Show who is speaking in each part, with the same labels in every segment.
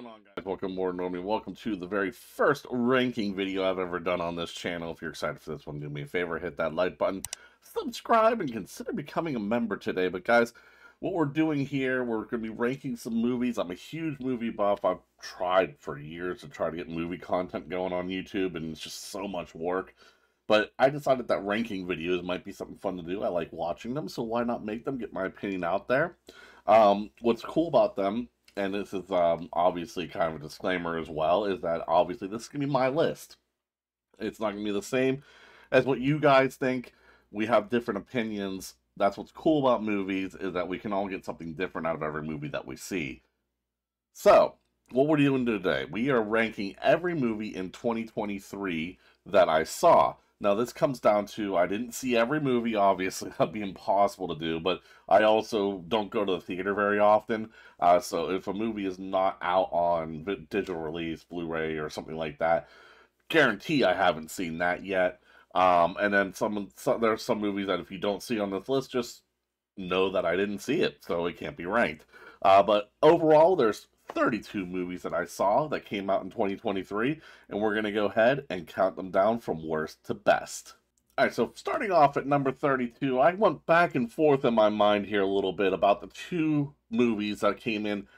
Speaker 1: going on, guys? Welcome more normally. Welcome to the very first ranking video I've ever done on this channel. If you're excited for this one, do me a favor, hit that like button, subscribe, and consider becoming a member today. But guys, what we're doing here, we're going to be ranking some movies. I'm a huge movie buff. I've tried for years to try to get movie content going on YouTube, and it's just so much work. But I decided that ranking videos might be something fun to do. I like watching them, so why not make them, get my opinion out there. What's cool about them, and this is obviously kind of a disclaimer as well, is that obviously this is going to be my list. It's not going to be the same as what you guys think. We have different opinions. That's what's cool about movies, is that we can all get something different out of every movie that we see. So, what we're doing today, we are ranking every movie in 2023 that I saw. Now, this comes down to, I didn't see every movie, obviously, that'd be impossible to do, but I also don't go to the theater very often, so if a movie is not out on digital release, Blu-ray, or something like that, guarantee I haven't seen that yet. And then there are some movies that if you don't see on this list, just know that I didn't see it, so it can't be ranked. But overall, there's 32 movies that I saw that came out in 2023, and we're going to go ahead and count them down from worst to best. Alright, so starting off at number 32, I went back and forth in my mind here a little bit about the two movies that came in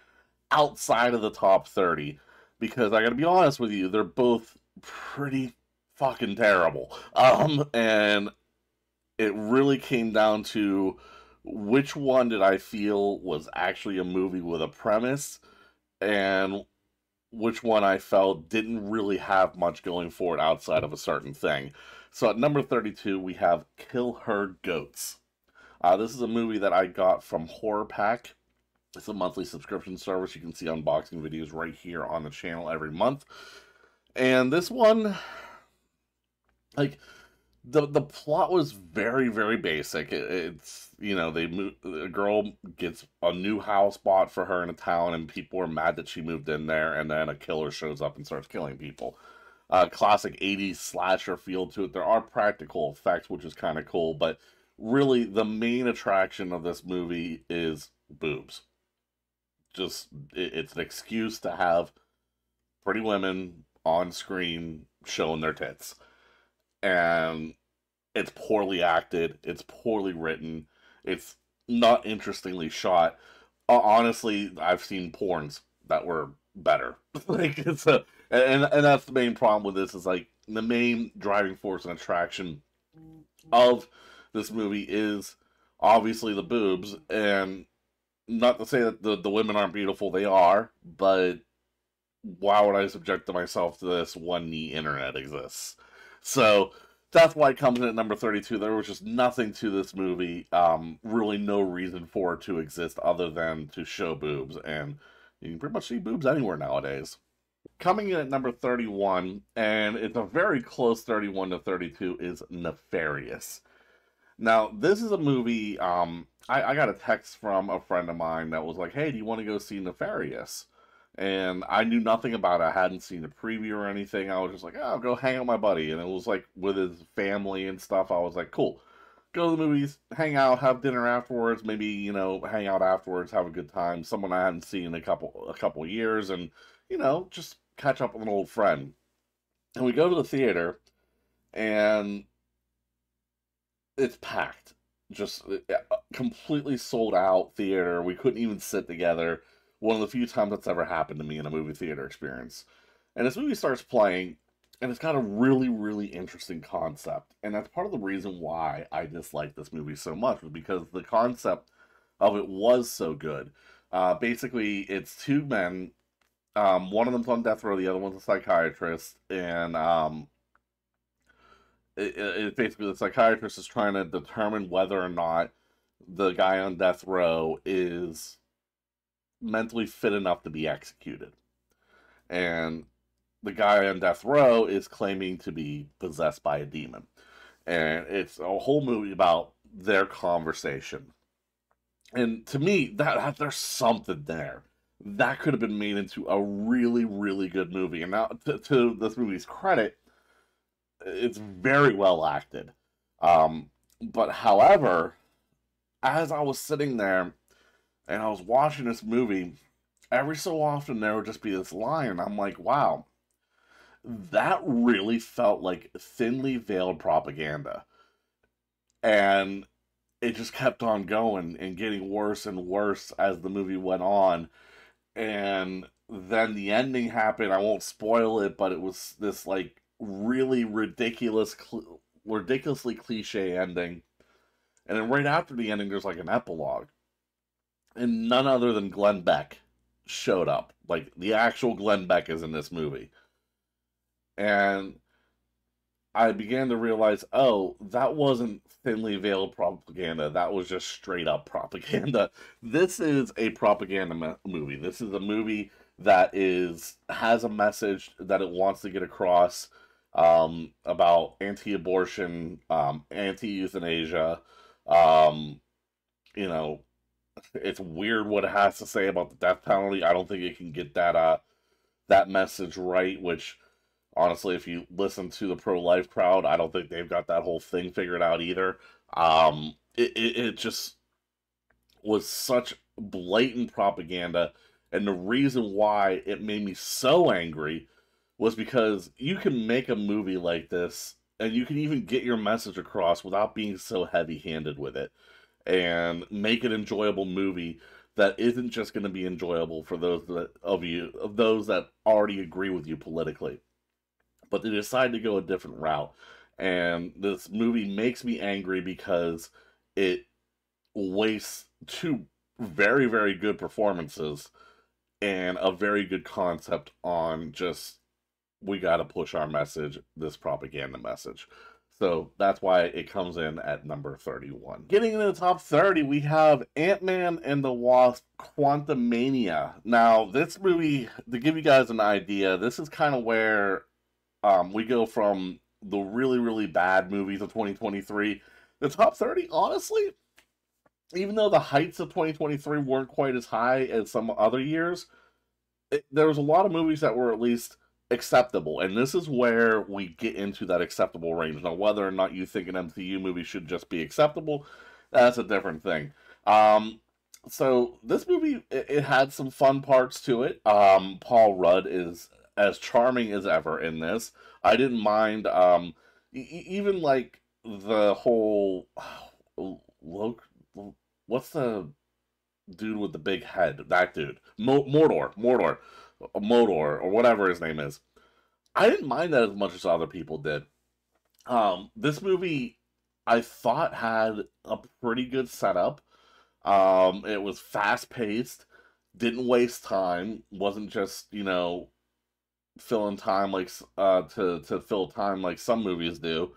Speaker 1: outside of the top 30, because I gotta be honest with you, they're both pretty fucking terrible. And it really came down to which one did I feel was actually a movie with a premise, and which one I felt didn't really have much going for it outside of a certain thing. So at number 32, we have Kill Her Goats. This is a movie that I got from Horror Pack. It's a monthly subscription service. You can see unboxing videos right here on the channel every month. And this one, like, the plot was very, very basic. It's, you know, a girl gets a new house bought for her in a town, and people are mad that she moved in there, and then a killer shows up and starts killing people. Classic 80s slasher feel to it. There are practical effects, which is kind of cool, but really the main attraction of this movie is boobs. It's an excuse to have pretty women on screen showing their tits. And it's poorly acted, it's poorly written, it's not interestingly shot. Honestly, I've seen porns that were better. Like and that's the main problem with this, is like the main driving force and attraction of this movie is obviously the boobs, and not to say that the women aren't beautiful, they are, but why would I subject myself to this when the internet exists? So that's why it comes in at number 32. There was just nothing to this movie, really no reason for it to exist other than to show boobs, and you can pretty much see boobs anywhere nowadays. Coming in at number 31, and it's a very close 31 to 32, is Nefarious. Now, this is a movie, I got a text from a friend of mine that was like, hey, do you want to go see Nefarious? And I knew nothing about it. I hadn't seen a preview or anything. I was just like, oh, I'll go hang out with my buddy. And it was like with his family and stuff. I was like, cool. Go to the movies, hang out, have dinner afterwards, maybe, you know, hang out afterwards, have a good time. Someone I hadn't seen in a couple years, and, you know, just catch up with an old friend. And we go to the theater, and it's packed. Just completely sold out theater. We couldn't even sit together. One of the few times that's ever happened to me in a movie theater experience. And this movie starts playing, and it's got a really, really interesting concept. And that's part of the reason why I dislike this movie so much, was because the concept of it was so good. Basically, it's two men. One of them's on death row, the other one's a psychiatrist. And it basically, the psychiatrist is trying to determine whether or not the guy on death row is mentally fit enough to be executed. And the guy on death row is claiming to be possessed by a demon. And it's a whole movie about their conversation. And to me, that there's something there. That could have been made into a really, really good movie. And now, to this movie's credit, it's very well acted. But however, as I was sitting there and I was watching this movie, every so often there would just be this line, and I'm like, wow, that really felt like thinly veiled propaganda. And it just kept on going and getting worse and worse as the movie went on. And then the ending happened. I won't spoil it, but it was this like really ridiculously cliche ending. And then right after the ending, there's like an epilogue, and none other than Glenn Beck showed up. Like the actual Glenn Beck is in this movie, and I began to realize, oh, that wasn't thinly veiled propaganda. That was just straight up propaganda. This is a propaganda movie. This is a movie that has a message that it wants to get across, about anti-abortion, anti-euthanasia. Um, you know, it's weird what it has to say about the death penalty. I don't think it can get that message right, which honestly, if you listen to the pro-life crowd, I don't think they've got that whole thing figured out either. It just was such blatant propaganda, and the reason why it made me so angry was because you can make a movie like this, and you can even get your message across without being so heavy-handed with it, and make an enjoyable movie that isn't just going to be enjoyable for those that already agree with you politically. But they decided to go a different route. And this movie makes me angry because it wastes two very, very good performances and a very good concept on just, we got to push our message, this propaganda message. So that's why it comes in at number 31. Getting into the top 30, we have Ant-Man and the Wasp: Quantumania. Now, this movie, to give you guys an idea, this is kind of where we go from the really, really bad movies of 2023. The top 30, honestly, even though the heights of 2023 weren't quite as high as some other years, there was a lot of movies that were at least acceptable. And this is where we get into that acceptable range. Now, whether or not you think an MCU movie should just be acceptable, that's a different thing. So this movie, it had some fun parts to it. Paul Rudd is as charming as ever in this. I didn't mind, even like the whole what's the dude with the big head? That dude, Mordor, or whatever his name is. I didn't mind that as much as other people did. This movie, I thought, had a pretty good setup. It was fast paced, didn't waste time, wasn't just, filling time like to fill time like some movies do.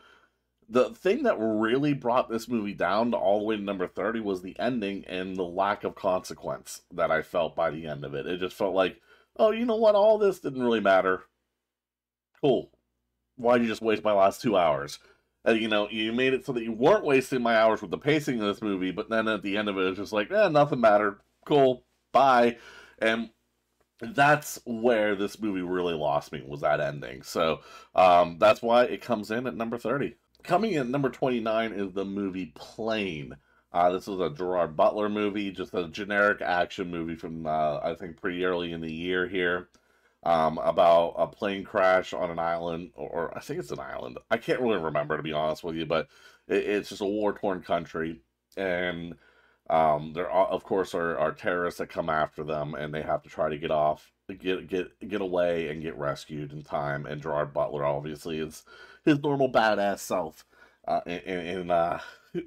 Speaker 1: The thing that really brought this movie down to all the way to number 30 was the ending and the lack of consequence that I felt by the end of it. It just felt like, oh, you know what? All this didn't really matter. Cool. Why'd you just waste my last 2 hours? You made it so that you weren't wasting my hours with the pacing of this movie, but then at the end of it, it's just like, nothing mattered. Cool. Bye. And that's where this movie really lost me, was that ending. So that's why it comes in at number 30. Coming in at number 29 is the movie Plane. This is a Gerard Butler movie, just a generic action movie from, I think, pretty early in the year here, about a plane crash on an island, or I think it's an island. I can't really remember, to be honest with you, but it's just a war-torn country, and there are, of course, are terrorists that come after them, and they have to try to get away and get rescued in time. And Gerard Butler obviously is his normal badass self in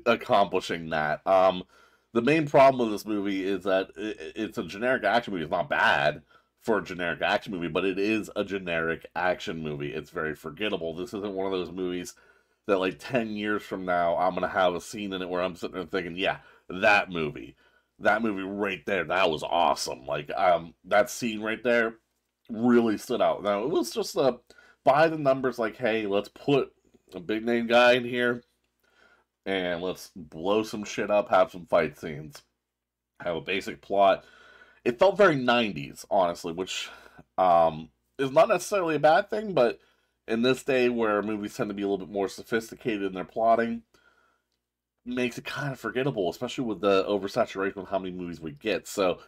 Speaker 1: accomplishing that. The main problem with this movie is that it's a generic action movie. It's not bad for a generic action movie, but it is a generic action movie. It's very forgettable. This isn't one of those movies that, like, 10 years from now, I'm going to have a scene in it where I'm sitting there thinking, yeah, that movie right there, that was awesome. Like, that scene right there really stood out. Now, it was just by the numbers, like, hey, let's put a big name guy in here and let's blow some shit up, have some fight scenes, have a basic plot. It felt very 90s, honestly, which is not necessarily a bad thing, but in this day where movies tend to be a little bit more sophisticated in their plotting, makes it kind of forgettable, especially with the oversaturation of how many movies we get. So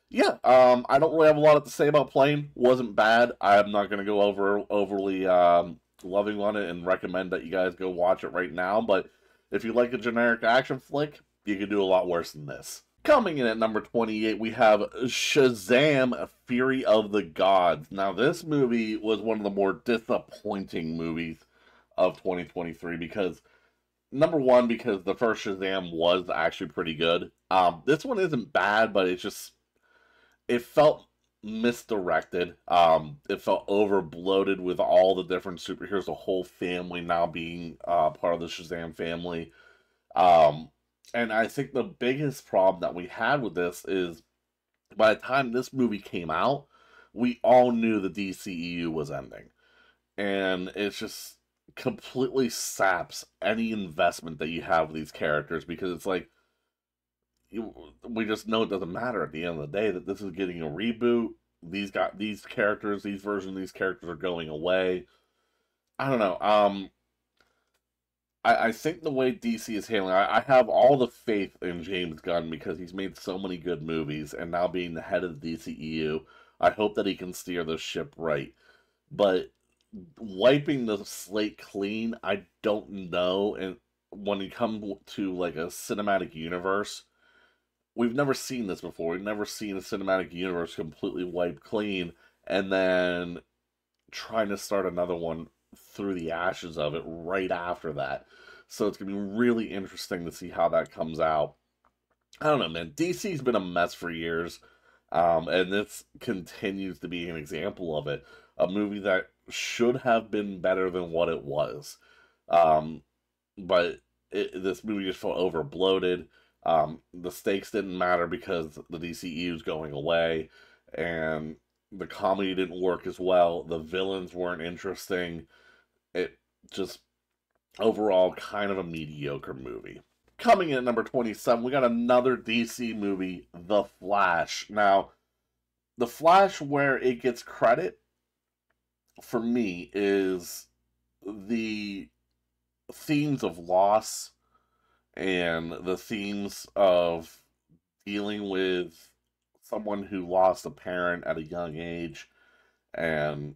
Speaker 1: Yeah, I don't really have a lot to say about Plane. Wasn't bad. I'm not going to go overly loving on it and recommend that you guys go watch it right now. But if you like a generic action flick, you can do a lot worse than this. Coming in at number 28, we have Shazam: Fury of the Gods. Now, this movie was one of the more disappointing movies of 2023 because number one, because the first Shazam was actually pretty good. This one isn't bad, but it felt misdirected. It felt over bloated with all the different superheroes, the whole family now being part of the Shazam family. Um, and I think the biggest problem that we had with this is by the time this movie came out, we all knew the DCEU was ending. And it's just completely saps any investment that you have with these characters because it's like, we just know it doesn't matter at the end of the day that this is getting a reboot. These characters, these versions of these characters are going away. I don't know. I think the way DC is handling, I have all the faith in James Gunn because he's made so many good movies, and now being the head of the DCEU, I hope that he can steer the ship right. But wiping the slate clean, I don't know. And when you come to like a cinematic universe, we've never seen this before. We've never seen a cinematic universe completely wiped clean and then trying to start another one through the ashes of it right after that. So it's going to be really interesting to see how that comes out. I don't know, man. DC's been a mess for years, and this continues to be an example of it. A movie that should have been better than what it was. Um, but this movie just felt over bloated. The stakes didn't matter because the DCEU is going away, and the comedy didn't work as well. The villains weren't interesting. It just overall kind of a mediocre movie. Coming in at number 27, we got another DC movie, The Flash. Now, The Flash, where it gets credit for me, is the themes of loss and the themes of dealing with someone who lost a parent at a young age and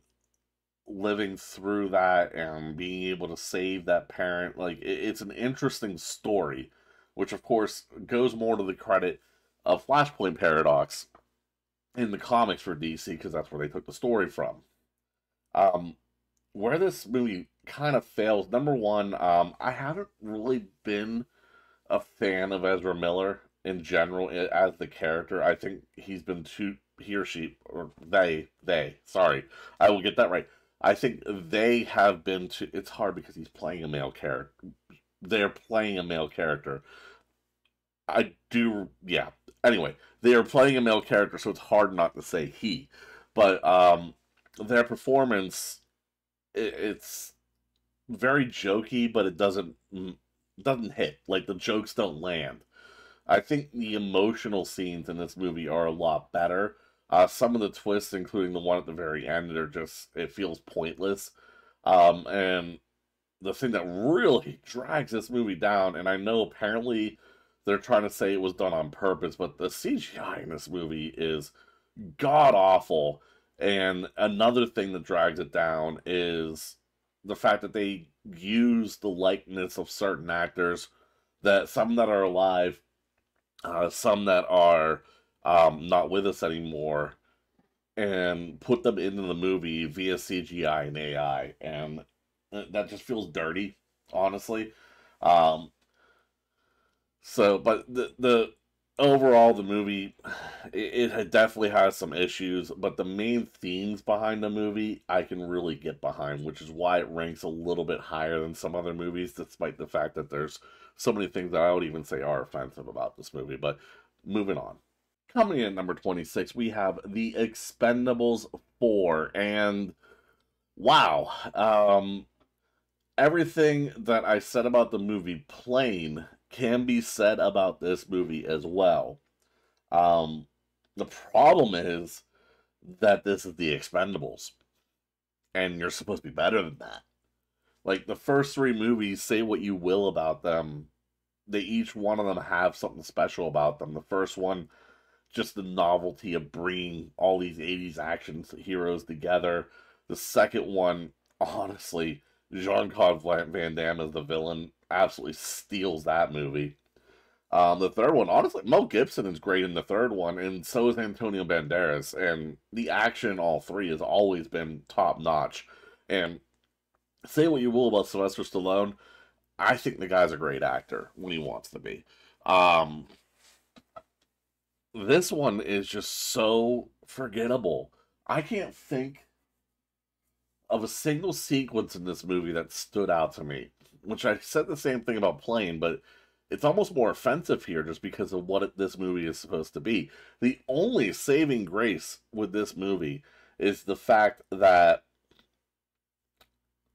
Speaker 1: living through that and being able to save that parent. Like, it's an interesting story, which of course goes more to the credit of Flashpoint Paradox in the comics for DC because that's where they took the story from. Um, where this movie kind of fails, number one, I haven't really been a fan of Ezra Miller in general as the character. I think he's been too he or she or sorry, I will get that right. I think they have been too. It's hard because he's playing a male character. They're playing a male character. I do, yeah. Anyway, they are playing a male character, so it's hard not to say he. But their performance, it's very jokey, but it doesn't hit. Like the jokes don't land. I think the emotional scenes in this movie are a lot better. Some of the twists, including the one at the very end, are just it feels pointless. And the thing that really drags this movie down, and I know apparently they're trying to say it was done on purpose, but the CGI in this movie is god awful. And another thing that drags it down is the fact that they use the likeness of certain actors, that some that are alive, some that are not with us anymore, and put them into the movie via CGI and AI, and that just feels dirty, honestly. Um, but the overall the movie it definitely has some issues, but the main themes behind the movie I can really get behind, which is why it ranks a little bit higher than some other movies, despite the fact that there's so many things that I would even say are offensive about this movie. But moving on. Coming in at number 26, we have The Expendables 4, and wow, everything that I said about the movie Plane can be said about this movie as well. Um, the problem is that this is The Expendables, and you're supposed to be better than that. Like, the first three movies, say what you will about them, they each one of them have something special about them. The first one just the novelty of bringing all these 80s action heroes together. The second one, honestly, Jean-Claude Van Damme as the villain absolutely steals that movie. The third one, honestly, Mel Gibson is great in the third one, and so is Antonio Banderas. And the action in all three has always been top notch. And say what you will about Sylvester Stallone, I think the guy's a great actor when he wants to be. Um, this one is just so forgettable. I can't think of a single sequence in this movie that stood out to me. Which I said the same thing about Plane, but it's almost more offensive here just because of what this movie is supposed to be. The only saving grace with this movie is the fact that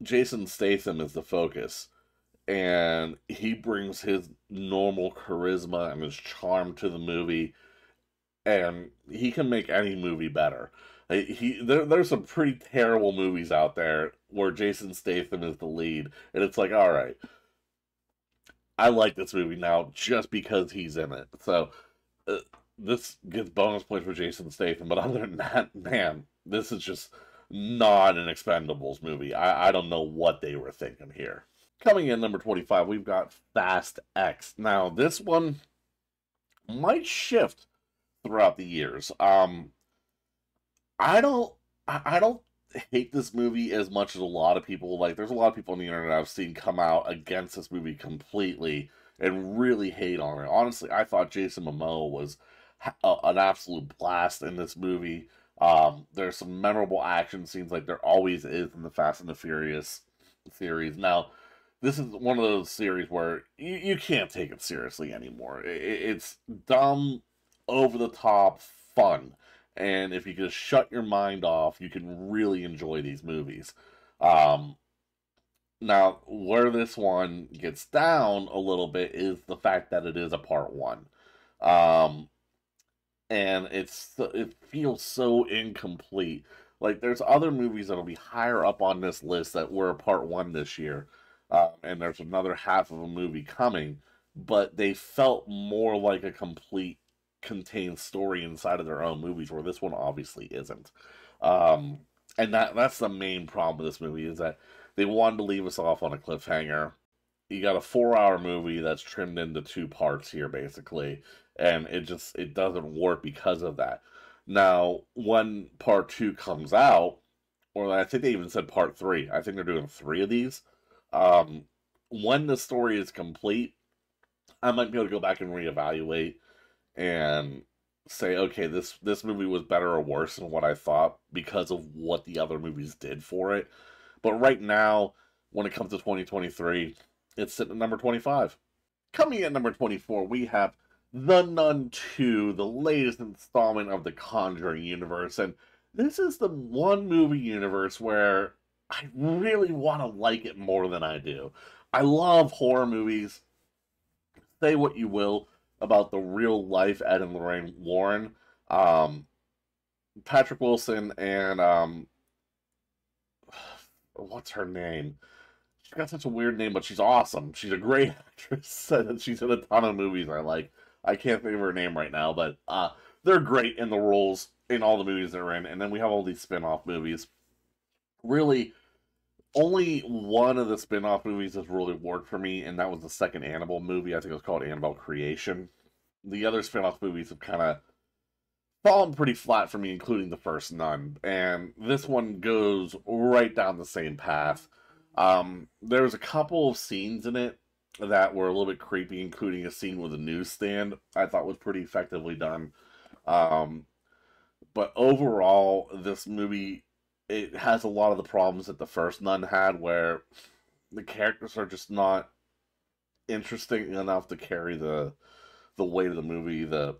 Speaker 1: Jason Statham is the focus, and he brings his normal charisma and his charm to the movie, and he can make any movie better. There's some pretty terrible movies out there where Jason Statham is the lead, and it's like, all right, I like this movie now just because he's in it. So uh, this gets bonus points for Jason Statham, but other than that, man, this is just not an Expendables movie. I don't know what they were thinking here. Coming in number 25, we've got Fast X. Now, this one might shift throughout the years. I don't I don't hate this movie as much as a lot of people. Like, there's a lot of people on the internet I've seen come out against this movie completely and really hate on it. Honestly, I thought Jason Momoa was an absolute blast in this movie. There's some memorable action scenes like there always is in the Fast and the Furious series. Now, this is one of those series where you can't take it seriously anymore. It's dumb, over the top fun. And if you just shut your mind off, you can really enjoy these movies. Um, Now, where this one gets down a little bit is the fact that it is a part one. Um, and it feels so incomplete. Like, there's other movies that'll be higher up on this list that were a part one this year, and there's another half of a movie coming, but they felt more like a complete contained story inside of their own movies, where this one obviously isn't. Um, and that's the main problem with this movie, is that they wanted to leave us off on a cliffhanger. You got a 4-hour movie that's trimmed into two parts here, basically, and it doesn't work because of that. Now, when part two comes out, or I think they even said part three, I think they're doing three of these. Um, when the story is complete, I might be able to go back and reevaluate and say, okay, this movie was better or worse than what I thought because of what the other movies did for it. But right now, when it comes to 2023, it's sitting at number 25. Coming at number 24, we have The Nun 2, the latest installment of the Conjuring universe. And this is the one movie universe where I really want to like it more than I do. I love horror movies. Say what you will about the real life Ed and Lorraine Warren. Um, Patrick Wilson and what's her name? She's got such a weird name, but she's awesome. She's a great actress, and she's in a ton of movies I like. I can't think of her name right now, but they're great in the roles in all the movies they're in. And then we have all these spin-off movies. Really, only one of the spin-off movies has really worked for me, and that was the second Annabelle movie. I think it was called Annabelle Creation. The other spin-off movies have kind of fallen pretty flat for me, including the first Nun. And this one goes right down the same path. There's a couple of scenes in it that were a little bit creepy, including a scene with a newsstand I thought was pretty effectively done. Um, but overall, this movie, it has a lot of the problems that the first Nun had, where the characters are just not interesting enough to carry the weight of the movie. The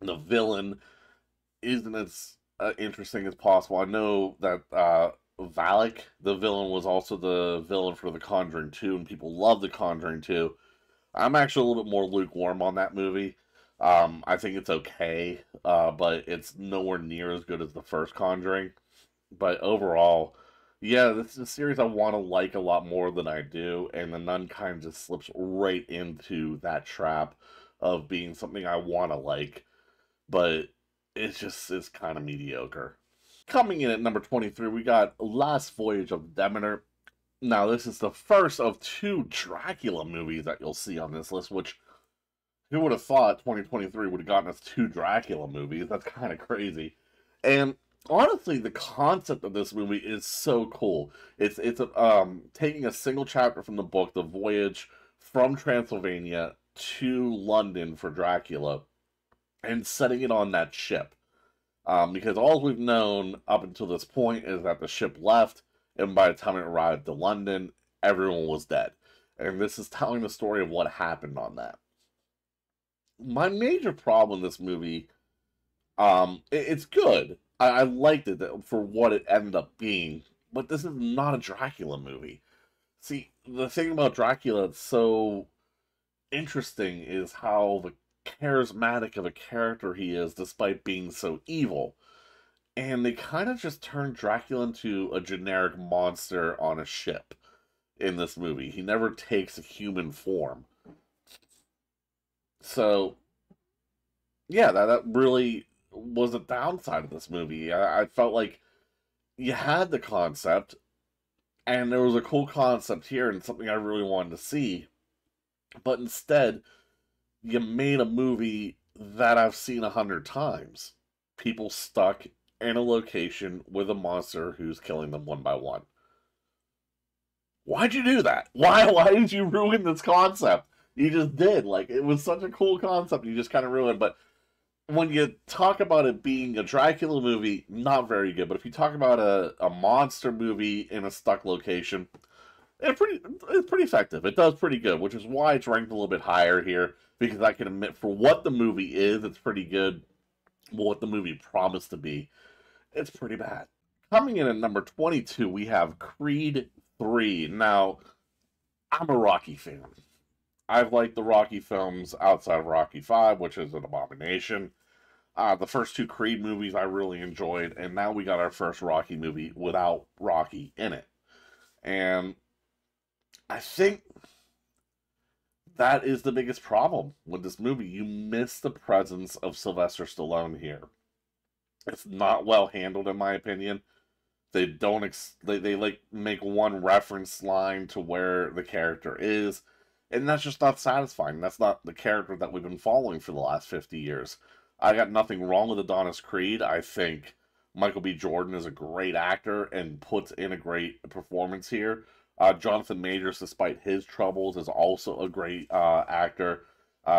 Speaker 1: villain isn't as interesting as possible. I know that Valak, the villain, was also the villain for The Conjuring 2, and people love The Conjuring 2. I'm actually a little bit more lukewarm on that movie. I think it's okay, but it's nowhere near as good as the first Conjuring. But overall, yeah, this is a series I want to like a lot more than I do, and The Nun kind of just slips right into that trap of being something I want to like, but it's kind of mediocre. Coming in at number 23, we got Last Voyage of Demeter. Now, this is the first of two Dracula movies that you'll see on this list, which who would have thought 2023 would have gotten us two Dracula movies? That's kind of crazy. And honestly, the concept of this movie is so cool. It's taking a single chapter from the book, The Voyage from Transylvania to London for Dracula, and setting it on that ship. Because all we've known up until this point is that the ship left, and by the time it arrived to London, everyone was dead. And this is telling the story of what happened on that. My major problem with this movie, it's good. I liked it for what it ended up being, but this is not a Dracula movie. See, the thing about Dracula that's so interesting is how charismatic of a character he is despite being so evil. And they kind of just turned Dracula into a generic monster on a ship in this movie. He never takes a human form. So, yeah, that really was a downside of this movie. I felt like you had the concept, and there was a cool concept here and something I really wanted to see, but instead, you made a movie that I've seen 100 times. People stuck in a location with a monster who's killing them one by one. Why'd you do that? Why did you ruin this concept? You just did. Like, it was such a cool concept. You just kind of ruined. But when you talk about it being a Dracula movie, not very good. But if you talk about a monster movie in a stuck location, it's pretty effective. It does pretty good, which is why it's ranked a little bit higher here. Because I can admit, for what the movie is, it's pretty good. What the movie promised to be, it's pretty bad. Coming in at number 22, we have Creed 3. Now, I'm a Rocky fan. I've liked the Rocky films outside of Rocky 5, which is an abomination. The first two Creed movies I really enjoyed, and now we got our first Rocky movie without Rocky in it. And I think that is the biggest problem with this movie. You miss the presence of Sylvester Stallone here. It's not well handled, in my opinion. They don't they like make one reference line to where the character is, and that's just not satisfying. That's not the character that we've been following for the last 50 years. I got nothing wrong with Adonis Creed. I think Michael B. Jordan is a great actor and puts in a great performance here. Jonathan Majors, despite his troubles, is also a great actor.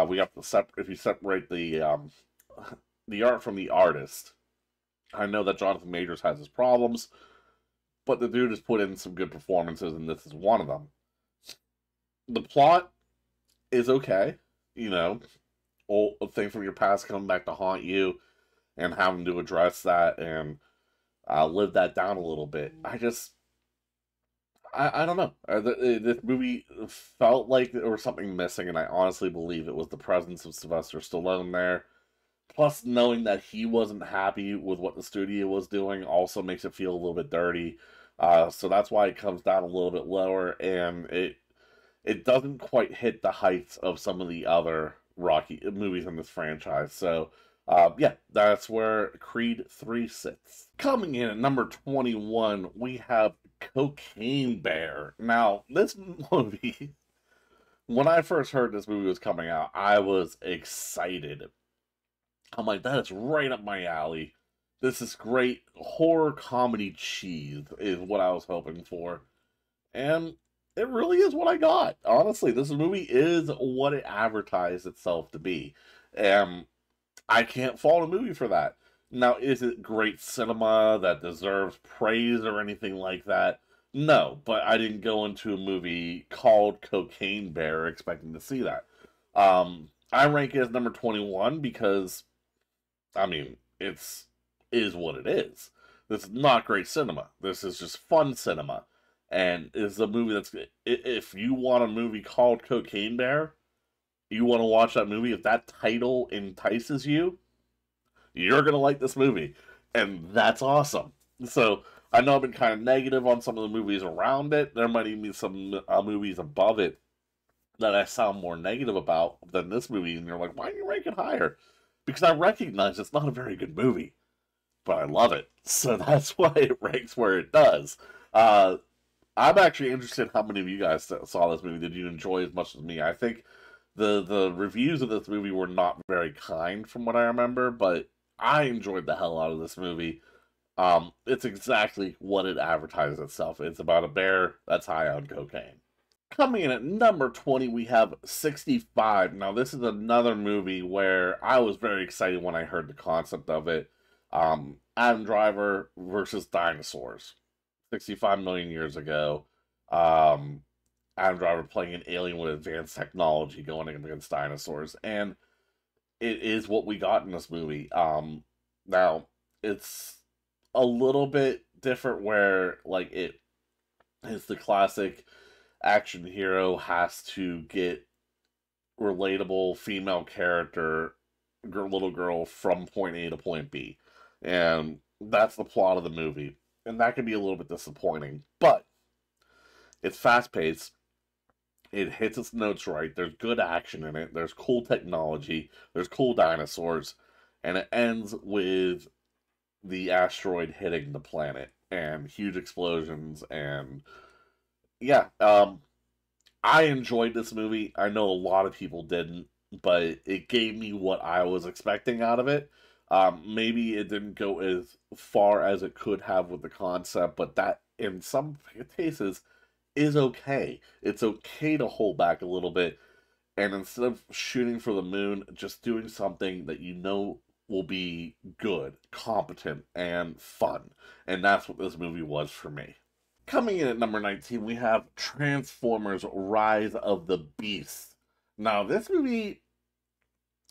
Speaker 1: We have to if you separate the art from the artist. I know that Jonathan Majors has his problems, but the dude has put in some good performances, and this is one of them. The plot is okay, you know, old thing from your past coming back to haunt you, and having to address that and live that down a little bit. I don't know. This movie felt like there was something missing, and I honestly believe it was the presence of Sylvester Stallone there. Plus, knowing that he wasn't happy with what the studio was doing also makes it feel a little bit dirty. So that's why it comes down a little bit lower, and it doesn't quite hit the heights of some of the other Rocky movies in this franchise. So, yeah, that's where Creed 3 sits. Coming in at number 21, we have Cocaine Bear. Now, this movie, when I first heard this movie was coming out, I was excited. I'm like, that is right up my alley. This is great horror comedy cheese, is what I was hoping for. And it really is what I got. Honestly, this movie is what it advertised itself to be. And I can't fault a movie for that. Now, is it great cinema that deserves praise or anything like that? No, but I didn't go into a movie called Cocaine Bear expecting to see that. I rank it as number 21 because, I mean, is what it is. This is not great cinema. This is just fun cinema. And it's a movie that's, if you want a movie called Cocaine Bear, you want to watch that movie, if that title entices you, you're going to like this movie. And that's awesome. So, I know I've been kind of negative on some of the movies around it. There might even be some movies above it that I sound more negative about than this movie. And you're like, why do you rank it higher? because I recognize it's not a very good movie, but I love it. So that's why it ranks where it does. Uh, I'm actually interested in how many of you guys saw this movie. Did you enjoy as much as me? I think the reviews of this movie were not very kind from what I remember, but I enjoyed the hell out of this movie. It's exactly what it advertises itself. It's about a bear that's high on cocaine. Coming in at number 20, we have 65. Now, this is another movie where I was very excited when I heard the concept of it. Adam Driver versus dinosaurs. 65 million years ago. Adam Driver playing an alien with advanced technology going against dinosaurs. And it is what we got in this movie. Now, it's a little bit different where, like, it is the classic action hero has to get relatable female character, little girl, from point A to point B. And that's the plot of the movie. And that can be a little bit disappointing. But it's fast paced. It hits its notes right. There's good action in it. There's cool technology. There's cool dinosaurs. And it ends with the asteroid hitting the planet and huge explosions. And yeah, I enjoyed this movie. I know a lot of people didn't, but it gave me what I was expecting out of it. Maybe it didn't go as far as it could have with the concept, but that, in some cases, is okay. It's okay to hold back a little bit, and instead of shooting for the moon, just doing something that you know will be good, competent, and fun. And that's what this movie was for me. Coming in at number 19, we have Transformers Rise of the Beast. Now, this movie,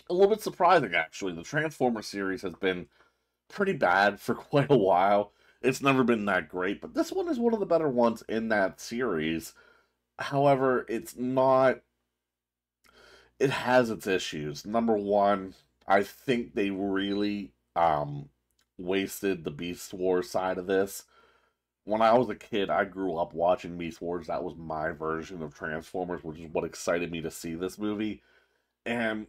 Speaker 1: a little bit surprising, actually. The Transformers series has been pretty bad for quite a while. It's never been that great, but this one is one of the better ones in that series. However, it's not... It has its issues. Number one, I think they really wasted the Beast Wars side of this. When I was a kid, I grew up watching Beast Wars. That was my version of Transformers, which is what excited me to see this movie. And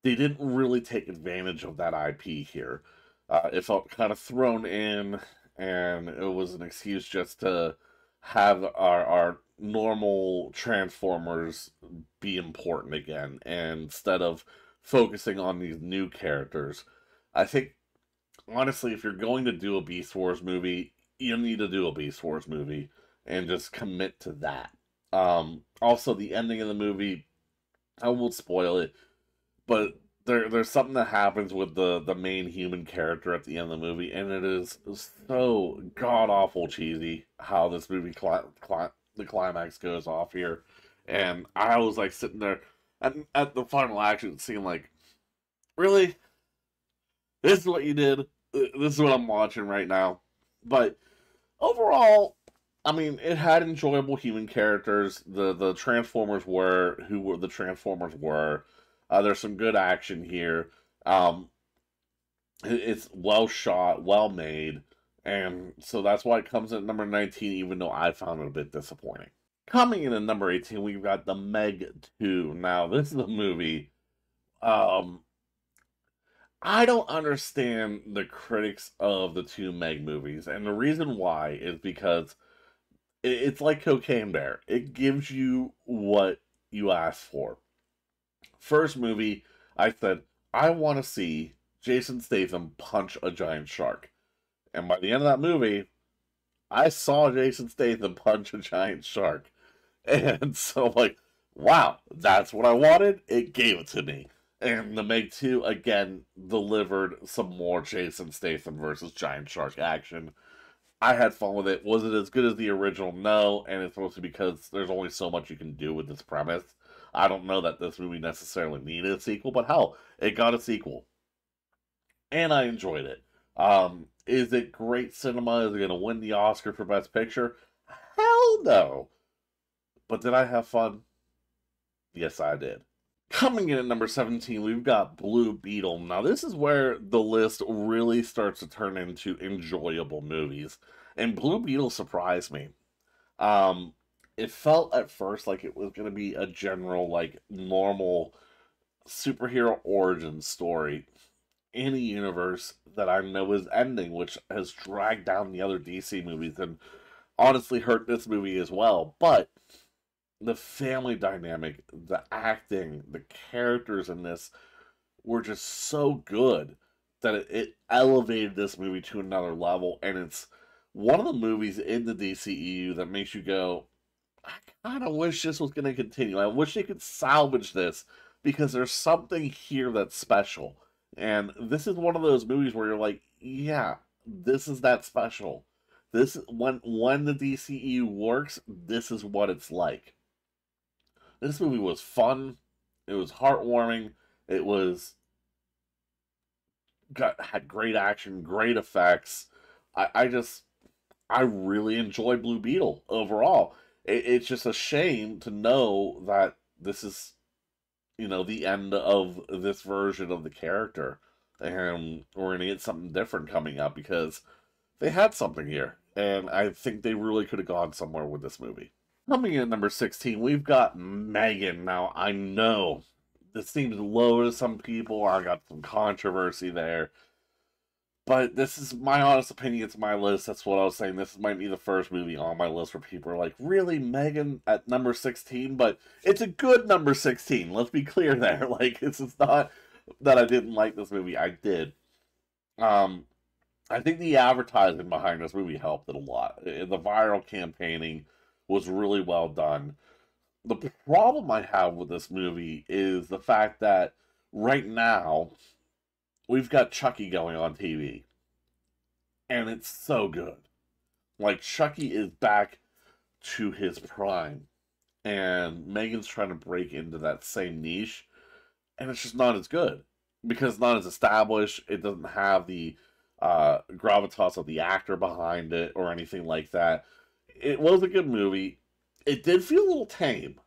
Speaker 1: they didn't really take advantage of that IP here. It felt kind of thrown in, and it was an excuse just to have our normal Transformers be important again, and instead of focusing on these new characters. I think, honestly, if you're going to do a Beast Wars movie, you need to do a Beast Wars movie and just commit to that. Also, the ending of the movie, I won't spoil it, but there's something that happens with the main human character at the end of the movie, and it is so god-awful cheesy how this movie, the climax goes off here. And I was, like, sitting there at the final action scene, like, really? This is what you did? This is what I'm watching right now? But overall, I mean, it had enjoyable human characters. The Transformers were who were the Transformers were. There's some good action here. It's well shot, well made, and so that's why it comes at number 19, even though I found it a bit disappointing. Coming in at number 18, we've got The Meg 2. Now, this is a movie. I don't understand the critics of the two Meg movies, and the reason why is because it's like Cocaine Bear. It gives you what you ask for. First movie, I said, I want to see Jason Statham punch a giant shark. And by the end of that movie, I saw Jason Statham punch a giant shark. And so I'm like, wow, that's what I wanted. It gave it to me. And The Meg 2, again, delivered some more Jason Statham versus giant shark action. I had fun with it. Was it as good as the original? No, and it's mostly because there's only so much you can do with this premise. I don't know that this movie necessarily needed a sequel, but hell, it got a sequel. And I enjoyed it. Is it great cinema? Is it going to win the Oscar for Best Picture? Hell no. But did I have fun? Yes, I did. Coming in at number 17, we've got Blue Beetle. Now, this is where the list really starts to turn into enjoyable movies. And Blue Beetle surprised me. It felt at first like it was going to be a general, like, normal superhero origin story in a universe that I know is ending, which has dragged down the other DC movies and honestly hurt this movie as well. But the family dynamic, the acting, the characters in this were just so good that it elevated this movie to another level. And it's one of the movies in the DCEU that makes you go, I kind of wish this was going to continue. I wish they could salvage this because there's something here that's special. And this is one of those movies where you're like, yeah, this is that special. This when the DCEU works, this is what it's like. This movie was fun. It was heartwarming. It was had great action, great effects. I really enjoy Blue Beetle overall. It's just a shame to know that this is, the end of this version of the character, and we're gonna get something different coming up because they had something here, and I think they really could have gone somewhere with this movie. Coming in at number 16, we've got Megan. Now, I know this seems low to some people. I got some controversy there. But this is my honest opinion. It's my list. That's what I was saying. This might be the first movie on my list where people are like, really, Megan at number 16? But it's a good number 16. Let's be clear there. Like, it's not that I didn't like this movie. I did. I think the advertising behind this movie helped it a lot. The viral campaigning was really well done. The problem I have with this movie is the fact that right now we've got Chucky going on TV, and it's so good. Like, Chucky is back to his prime, and Megan's trying to break into that same niche, and it's just not as good because it's not as established. It doesn't have the gravitas of the actor behind it or anything like that. It was a good movie. It did feel a little tame.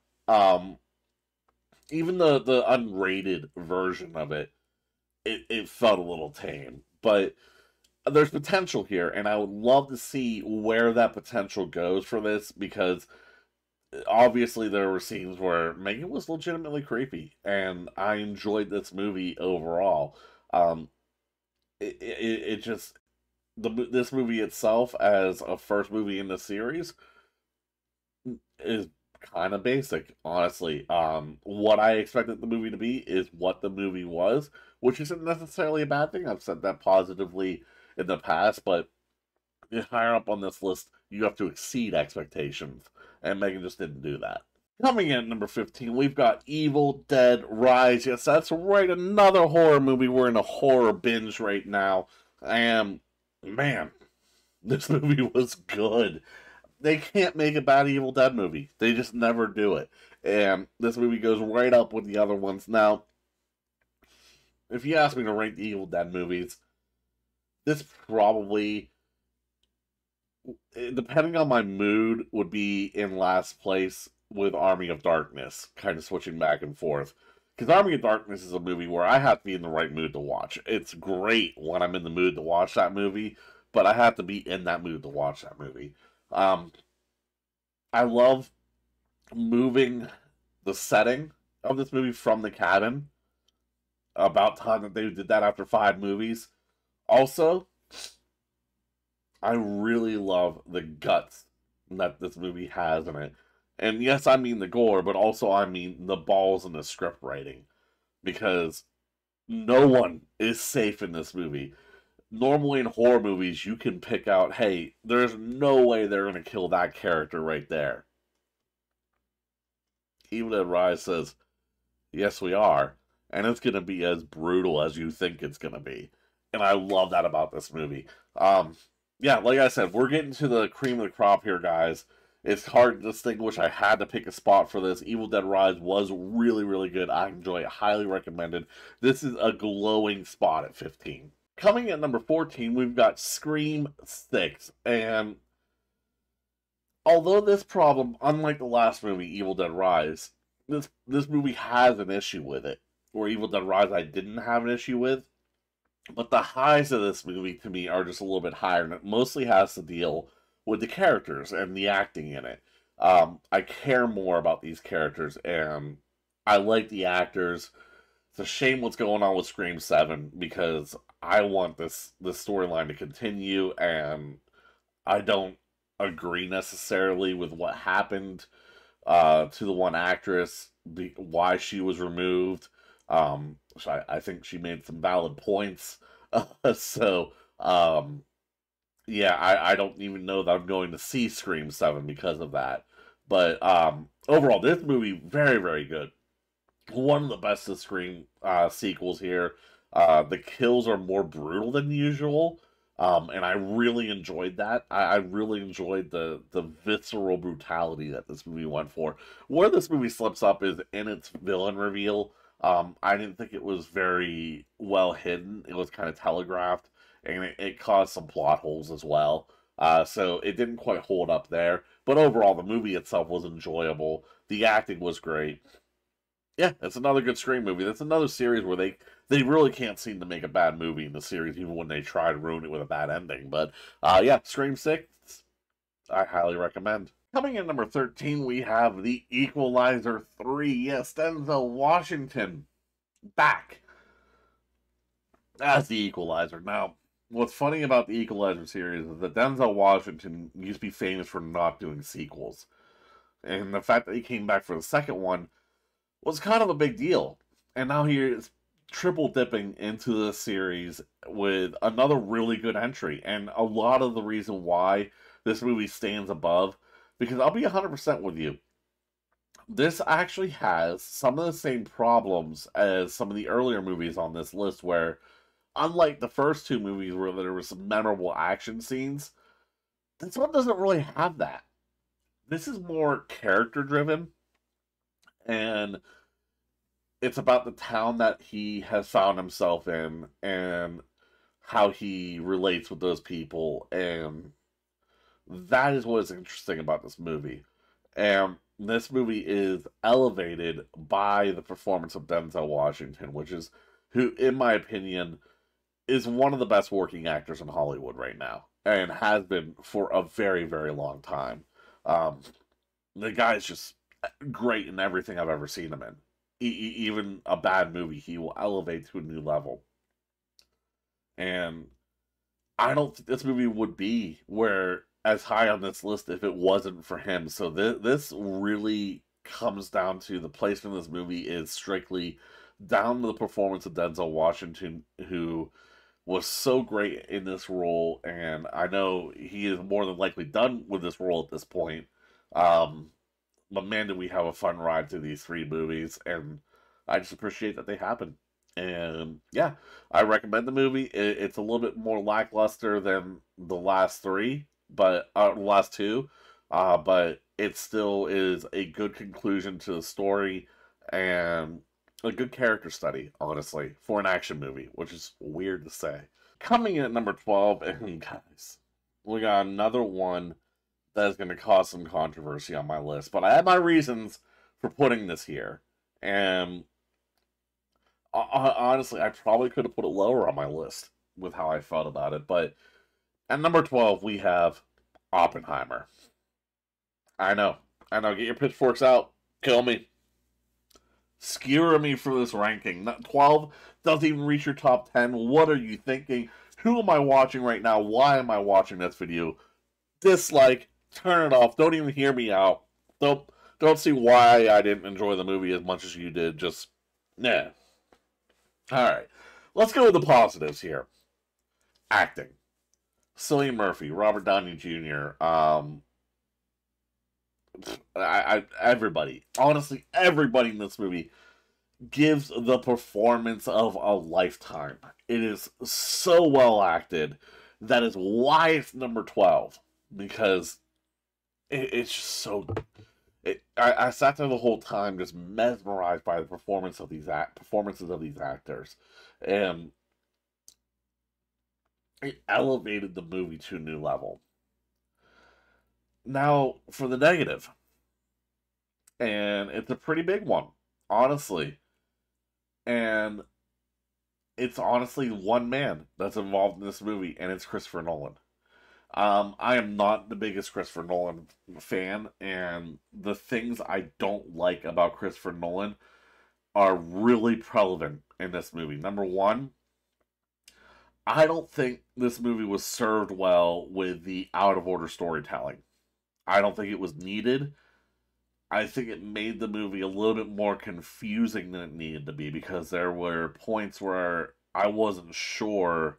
Speaker 1: Even the unrated version of it felt a little tame. But there's potential here, and I would love to see where that potential goes for this, because obviously there were scenes where Megan was legitimately creepy, and I enjoyed this movie overall. It just this movie itself as a first movie in the series is kind of basic, honestly. What I expected the movie to be is what the movie was, which isn't necessarily a bad thing. I've said that positively in the past, but higher up on this list, you have to exceed expectations, and Megan just didn't do that. Coming in at number 15, we've got Evil Dead Rise. Yes, that's right, another horror movie. We're in a horror binge right now, and man, this movie was good. They can't make a bad Evil Dead movie. They just never do it. And this movie goes right up with the other ones. Now, if you ask me to rank the Evil Dead movies, this probably, depending on my mood, would be in last place with Army of Darkness, kind of switching back and forth. Because Army of Darkness is a movie where I have to be in the right mood to watch. It's great when I'm in the mood to watch that movie, but I have to be in that mood to watch that movie. I love moving the setting of this movie from the cabin. About time that they did that after 5 movies. Also, I really love the guts that this movie has in it. And yes, I mean the gore, but also I mean the balls in the script writing. Because no one is safe in this movie. Normally in horror movies, you can pick out, hey, there's no way they're going to kill that character right there. Evil Dead Rise says, yes, we are. And it's going to be as brutal as you think it's going to be. And I love that about this movie. Yeah, like I said, we're getting to the cream of the crop here, guys. It's hard to distinguish. I had to pick a spot for this. Evil Dead Rise was really, really good. I enjoy it. Highly recommended. This is a glowing spot at 15. Coming at number 14, we've got Scream 6. And although this problem, unlike the last movie, Evil Dead Rise, this movie has an issue with it. Where Evil Dead Rise I didn't have an issue with. But the highs of this movie, to me, are just a little bit higher. And it mostly has to deal with the characters and the acting in it. I care more about these characters. And I like the actors. It's a shame what's going on with Scream 7 because I want this storyline to continue, and I don't agree necessarily with what happened to the one actress, why she was removed. I think she made some valid points. So, yeah, I don't even know that I'm going to see Scream 7 because of that. But overall, this movie, very, very good. One of the best of Scream sequels here. The kills are more brutal than usual. And I really enjoyed that. I really enjoyed the visceral brutality that this movie went for. Where this movie slips up is in its villain reveal. I didn't think it was very well hidden. It was kind of telegraphed, and it caused some plot holes as well. So it didn't quite hold up there. But overall, the movie itself was enjoyable. The acting was great. Yeah, it's another good Scream movie. That's another series where they really can't seem to make a bad movie in the series, even when they try to ruin it with a bad ending. But yeah, Scream 6, I highly recommend. Coming in number 13, we have The Equalizer 3. Yes, Denzel Washington back as The Equalizer. Now, what's funny about the Equalizer series is that Denzel Washington used to be famous for not doing sequels. And the fact that he came back for the second one was kind of a big deal. And now he is triple dipping into the series with another really good entry. And a lot of the reason why this movie stands above, because I'll be 100% with you, this actually has some of the same problems as some of the earlier movies on this list, where unlike the first two movies where there were some memorable action scenes, this one doesn't really have that. This is more character driven, and it's about the town that he has found himself in and how he relates with those people, and that is what is interesting about this movie. And this movie is elevated by the performance of Denzel Washington, which is who, in my opinion, is one of the best working actors in Hollywood right now, and has been for a very, very long time. Um, the guy's just great in everything I've ever seen him in. Even a bad movie, he will elevate to a new level. And I don't think this movie would be where as high on this list if it wasn't for him. So this really comes down to the placement of this movie is strictly down to the performance of Denzel Washington, who was so great in this role, and I know he is more than likely done with this role at this point. Um, but man, did we have a fun ride through these three movies, and I just appreciate that they happened. And yeah, I recommend the movie. It's a little bit more lackluster than the last three, but last two, but it still is a good conclusion to the story and a good character study, honestly, for an action movie, which is weird to say. Coming in at number 12, and guys, we got another one that is going to cause some controversy on my list, but I have my reasons for putting this here. And honestly, I probably could have put it lower on my list with how I felt about it. But at number 12, we have Oppenheimer. I know. Get your pitchforks out. Kill me. Skewer me for this ranking. 12 doesn't even reach your top 10. What are you thinking? Who am I watching right now? Why am I watching this video? Dislike. Turn it off. Don't even hear me out. Don't see why I didn't enjoy the movie as much as you did. Just, nah. Alright. Let's go with the positives here. Acting. Cillian Murphy, Robert Downey Jr., everybody, honestly, everybody in this movie gives the performance of a lifetime. It is so well acted. That is why it's number 12, because it's just so. I sat there the whole time just mesmerized by the performances of these actors, and it elevated the movie to a new level. Now, for the negative, and it's a pretty big one, honestly, and it's honestly one man that's involved in this movie, and it's Christopher Nolan. I am not the biggest Christopher Nolan fan, and the things I don't like about Christopher Nolan are really prevalent in this movie. Number one, I don't think this movie was served well with the out of order storytelling. I don't think it was needed. I think it made the movie a little bit more confusing than it needed to be because there were points where I wasn't sure.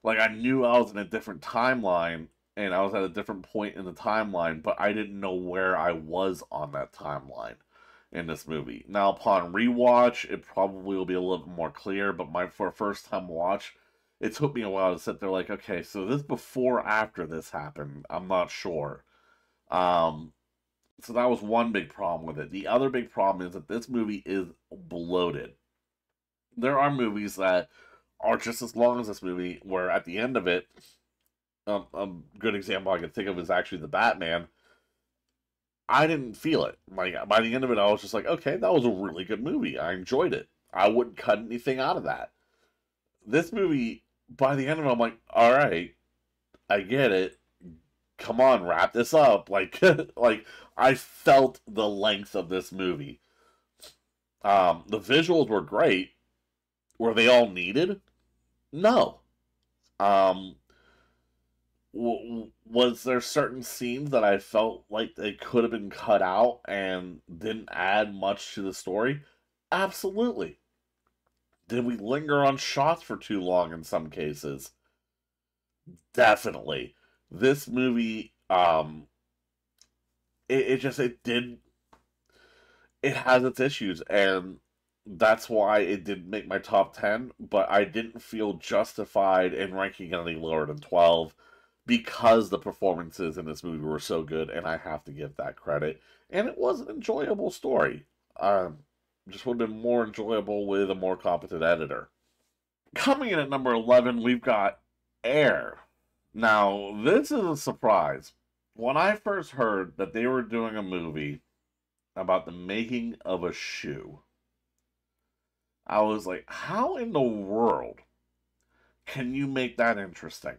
Speaker 1: Like, I knew I was in a different timeline and I was at a different point in the timeline, but I didn't know where I was on that timeline in this movie. Now, upon rewatch, it probably will be a little bit more clear, but for a first time watch, it took me a while to sit there like, okay, so this before or after this happened? I'm not sure. Um, so that was one big problem with it. The other big problem is that this movie is bloated. There are movies that are just as long as this movie, where at the end of it, a good example I can think of is actually The Batman. I didn't feel it. Like, by the end of it, I was just like, okay, that was a really good movie. I enjoyed it. I wouldn't cut anything out of that. This movie, by the end of it, I'm like, all right, I get it. Come on, wrap this up. Like, like I felt the length of this movie. The visuals were great. Were they all needed? No. Um, was there certain scenes that I felt like they could have been cut out and didn't add much to the story? Absolutely. Did we linger on shots for too long in some cases? Definitely. This movie, it did, it has its issues, and that's why it didn't make my top 10, but I didn't feel justified in ranking it any lower than 12 because the performances in this movie were so good, and I have to give that credit. And it was an enjoyable story. Just would have been more enjoyable with a more competent editor. Coming in at number 11, we've got Air. Now, this is a surprise. When I first heard that they were doing a movie about the making of a shoe, I was like, how in the world can you make that interesting?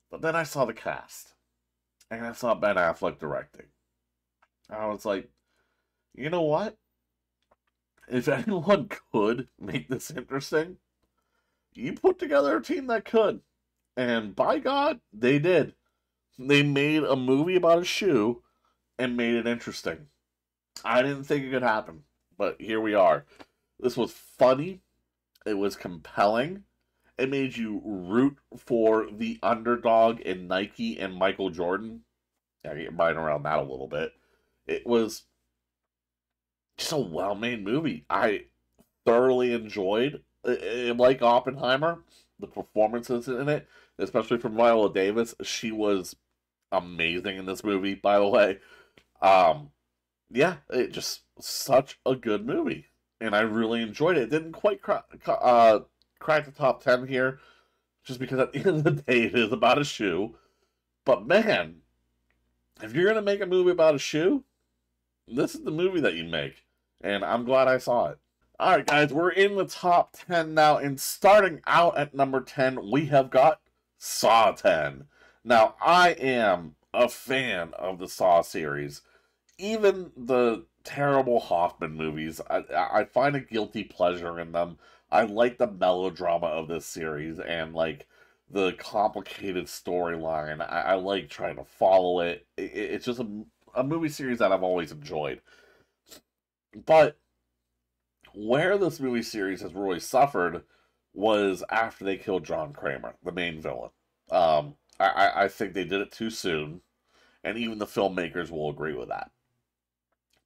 Speaker 1: But then I saw the cast, and I saw Ben Affleck directing. I was like, you know what? If anyone could make this interesting, you put together a team that could. And by God, they did. They made a movie about a shoe and made it interesting. I didn't think it could happen, but here we are. This was funny. It was compelling. It made you root for the underdog in Nike and Michael Jordan. I get mine around that a little bit. It was just a well-made movie. I thoroughly enjoyed. Like Oppenheimer, the performances in it, especially from Viola Davis, she was amazing in this movie. By the way, yeah, it just such a good movie, and I really enjoyed it. It didn't quite crack the top 10 here, just because at the end of the day, it is about a shoe. But man, if you're gonna make a movie about a shoe, this is the movie that you make, and I'm glad I saw it. All right, guys, we're in the top 10 now, and starting out at number 10, we have got Saw 10. Now, I am a fan of the Saw series. Even the terrible Hoffman movies, I find a guilty pleasure in them. I like the melodrama of this series and, like, the complicated storyline. I like trying to follow it. It's just a movie series that I've always enjoyed. But where this movie series has really suffered was after they killed John Kramer, the main villain. I think they did it too soon, and even the filmmakers will agree with that.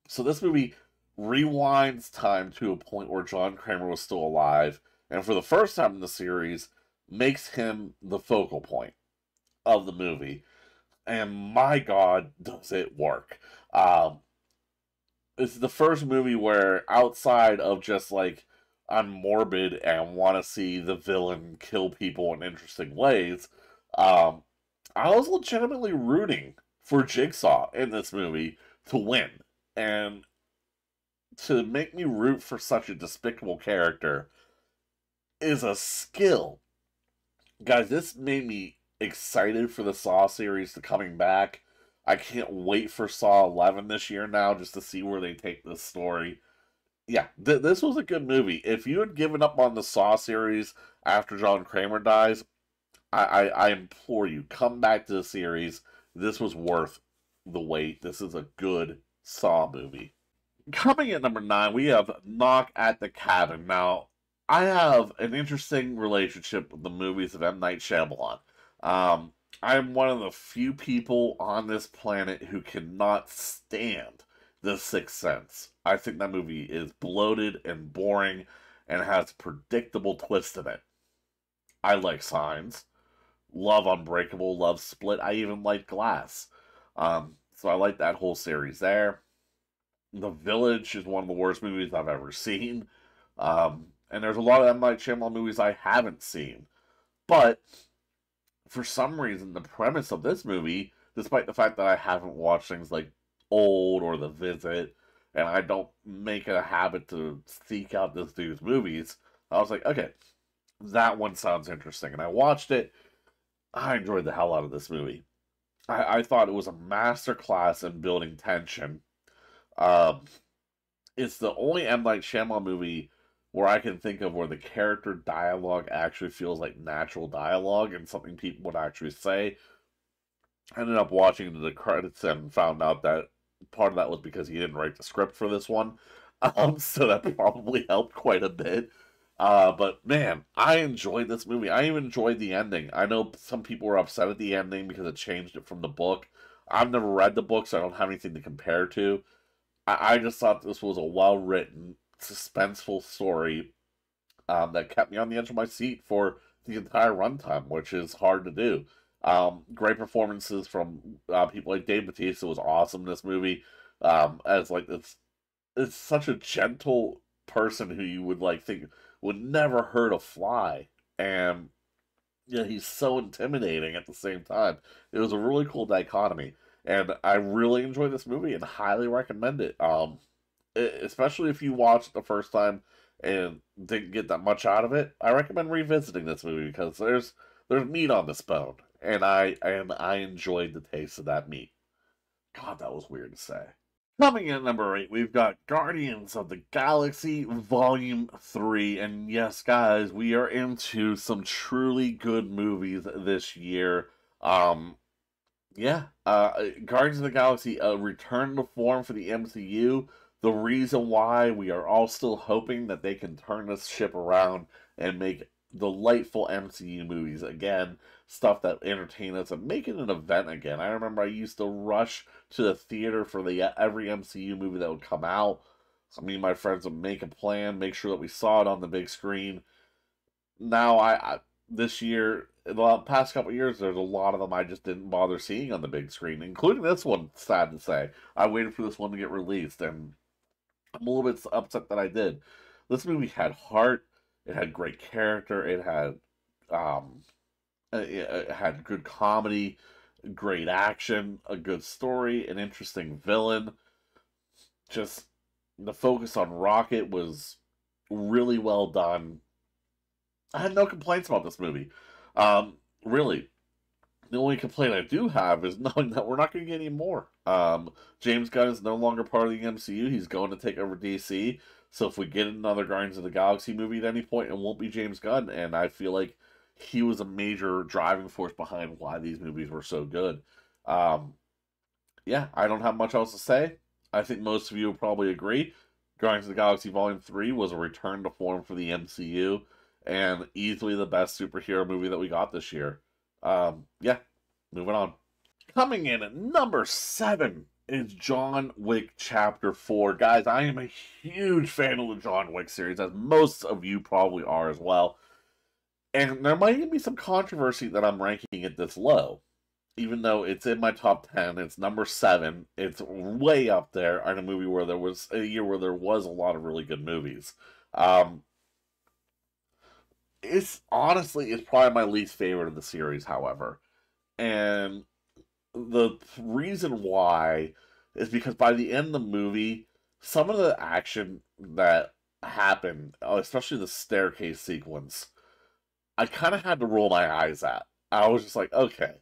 Speaker 1: So this movie rewinds time to a point where John Kramer was still alive, and for the first time in the series, makes him the focal point of the movie. And my God, does it work! It's the first movie where, outside of just like I'm morbid and want to see the villain kill people in interesting ways, I was legitimately rooting for Jigsaw in this movie to win. And to make me root for such a despicable character is a skill. Guys, this made me excited for the Saw series to coming back. I can't wait for Saw 11 this year now just to see where they take this story. Yeah, this was a good movie. If you had given up on the Saw series after John Kramer dies, I implore you, come back to the series. This was worth the wait. This is a good Saw movie. Coming at number 9, we have Knock at the Cabin. Now, I have an interesting relationship with the movies of M. Night Shyamalan. Um, I'm one of the few people on this planet who cannot stand The Sixth Sense. I think that movie is bloated and boring and has predictable twists in it. I like Signs, love Unbreakable, love Split. I even like Glass. So I like that whole series there. The Village is one of the worst movies I've ever seen. And there's a lot of M. Night Shyamalan movies I haven't seen. But for some reason, the premise of this movie, despite the fact that I haven't watched things like Old or The Visit, and I don't make it a habit to seek out this dude's movies, I was like, okay, that one sounds interesting. And I watched it. I enjoyed the hell out of this movie. I thought it was a masterclass in building tension. Um, it's the only M. Night Shyamalan movie where I can think of where the character dialogue actually feels like natural dialogue and something people would actually say. I ended up watching the credits and found out that part of that was because he didn't write the script for this one. So that probably helped quite a bit. But man, I enjoyed this movie. I even enjoyed the ending. I know some people were upset at the ending because it changed it from the book. I've never read the book, so I don't have anything to compare to. I just thought this was a well-written, suspenseful story that kept me on the edge of my seat for the entire runtime, which is hard to do. Great performances from people like Dave Bautista was awesome in this movie. As like it's such a gentle person who you would like think would never hurt a fly, and yeah, he's so intimidating at the same time. It was a really cool dichotomy, and I really enjoyed this movie and highly recommend it. Especially if you watched it the first time and didn't get that much out of it, I recommend revisiting this movie because there's meat on this bone, and I enjoyed the taste of that meat. God, that was weird to say. Coming in at number 8, we've got Guardians of the Galaxy Volume 3. And yes, guys, we are into some truly good movies this year. Guardians of the Galaxy return to form for the MCU. The reason why we are all still hoping that they can turn this ship around and make delightful MCU movies again, stuff that entertain us and make it an event again. I remember I used to rush to the theater for every MCU movie that would come out. So me and my friends would make a plan, make sure that we saw it on the big screen. Now this year, the past couple years, there's a lot of them I just didn't bother seeing on the big screen, including this one. Sad to say, I waited for this one to get released, and I'm a little bit upset that I did. This movie had heart. It had great character. Um, it had good comedy, great action, a good story, an interesting villain. Just the focus on Rocket was really well done. I had no complaints about this movie. Really, the only complaint I do have is knowing that we're not going to get any more. James Gunn is no longer part of the MCU. He's going to take over DC. So if we get another Guardians of the Galaxy movie at any point, it won't be James Gunn. And I feel like he was a major driving force behind why these movies were so good. Um, yeah, I don't have much else to say. I think most of you will probably agree. Guardians of the Galaxy Volume 3 was a return to form for the MCU and easily the best superhero movie that we got this year. Yeah, moving on. Coming in at number 7 is John Wick Chapter 4. Guys, I am a huge fan of the John Wick series, as most of you probably are as well. And there might even be some controversy that I'm ranking it this low. Even though it's in my top 10, it's number 7. It's way up there in a movie where there was a year where there was a lot of really good movies. It's honestly, it's probably my least favorite of the series, however. And the reason why is because by the end of the movie, some of the action that happened, especially the staircase sequence, I kind of had to roll my eyes at. I was just like, okay,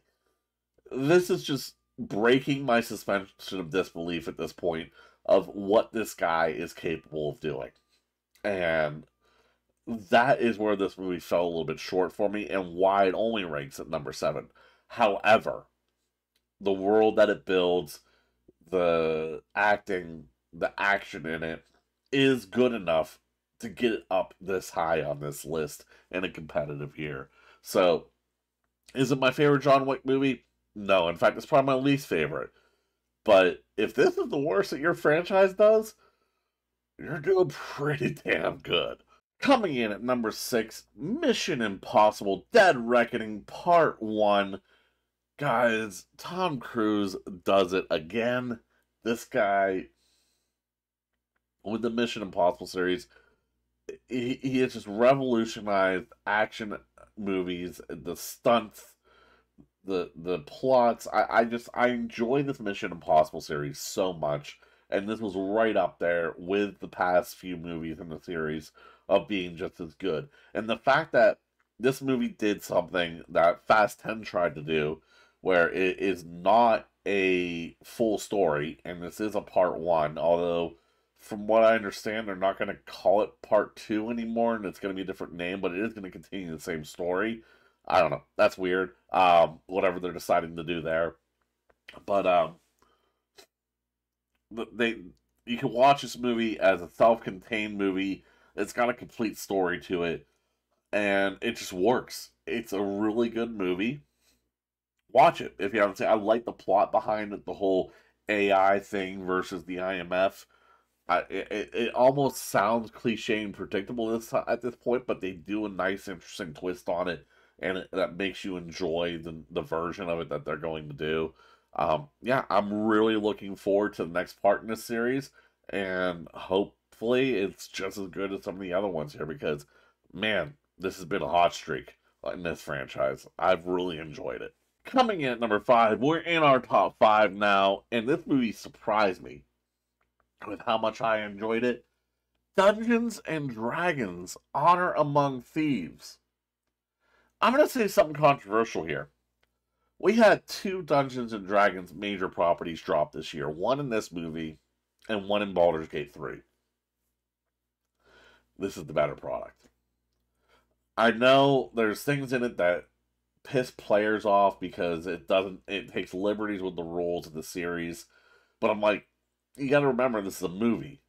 Speaker 1: this is just breaking my suspension of disbelief at this point. of what this guy is capable of doing. And that is where this movie fell a little bit short for me and why it only ranks at number 7. However, the world that it builds, the acting, the action in it is good enough to get it up this high on this list in a competitive year. So, is it my favorite John Wick movie? No. In fact, it's probably my least favorite. But if this is the worst that your franchise does, you're doing pretty damn good. Coming in at number 6, Mission Impossible Dead Reckoning Part 1. Guys, Tom Cruise does it again. This guy, with the Mission Impossible series, he has just revolutionized action movies, the stunts, the plots. I enjoy this Mission Impossible series so much, and this was right up there with the past few movies in the series of being just as good. And the fact that this movie did something that Fast 10 tried to do, where it is not a full story, and this is a part 1, although from what I understand, they're not going to call it part 2 anymore, and it's going to be a different name, but it is going to continue the same story. I don't know. That's weird. Whatever they're deciding to do there. But, you can watch this movie as a self-contained movie. It's got a complete story to it, and it just works. It's a really good movie. Watch it if you haven't seen it. I like the plot behind it, the whole AI thing versus the IMF. It almost sounds cliche and predictable at this point, but they do a nice, interesting twist on it, and that makes you enjoy the version of it that they're going to do. Yeah, I'm really looking forward to the next part in this series, and hopefully it's just as good as some of the other ones here, because, man, this has been a hot streak in this franchise. I've really enjoyed it. Coming in at number 5, we're in our top 5 now, and this movie surprised me with how much I enjoyed it. Dungeons and Dragons: Honor Among Thieves. I'm going to say something controversial here. We had 2 Dungeons and Dragons major properties drop this year. One in this movie, and one in Baldur's Gate 3. This is the better product. I know there's things in it that piss players off because it takes liberties with the rules of the series. But I'm like, you got to remember this is a movie,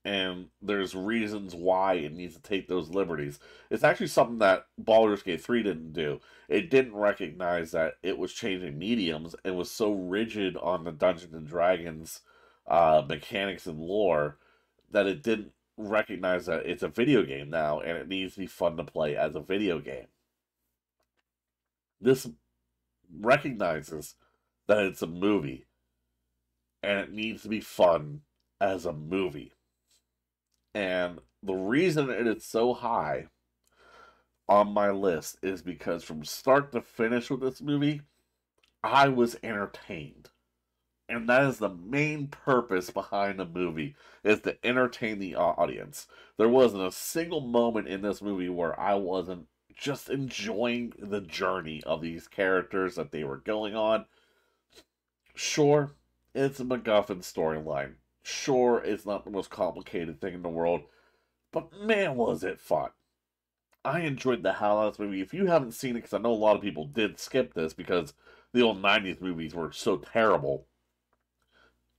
Speaker 1: and there's reasons why it needs to take those liberties. It's actually something that Baldur's Gate 3 didn't do. It didn't recognize that it was changing mediums and was so rigid on the Dungeons and Dragons mechanics and lore that it didn't recognize that it's a video game now and it needs to be fun to play as a video game. This recognizes that it's a movie and it needs to be fun as a movie. And the reason it is so high on my list is because from start to finish with this movie, I was entertained. And that is the main purpose behind the movie, is to entertain the audience. There wasn't a single moment in this movie where I wasn't just enjoying the journey of these characters that they were going on. Sure, it's a MacGuffin storyline. Sure, it's not the most complicated thing in the world, but man, was it fun. I enjoyed the hell out of this movie. If you haven't seen it, because I know a lot of people did skip this because the old 90s movies were so terrible,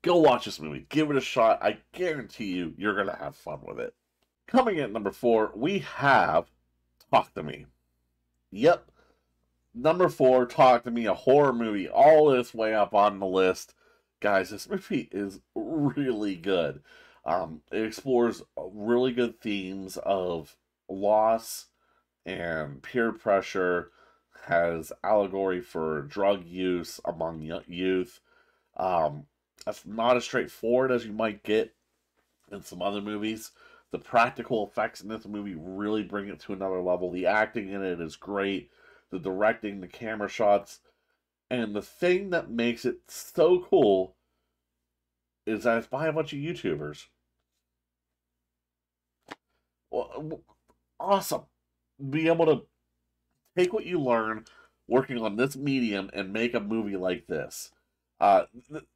Speaker 1: go watch this movie. Give it a shot. I guarantee you, you're going to have fun with it. Coming in at number 4, we have Talk to Me. Yep. Number 4, Talk to Me, a horror movie, all this way up on the list. Guys, this movie is really good. It explores really good themes of loss and peer pressure, has allegory for drug use among youth. That's not as straightforward as you might get in some other movies. The practical effects in this movie really bring it to another level. The acting in it is great. The directing, the camera shots. And the thing that makes it so cool is that it's by a bunch of YouTubers. Well, awesome. Be able to take what you learn working on this medium and make a movie like this.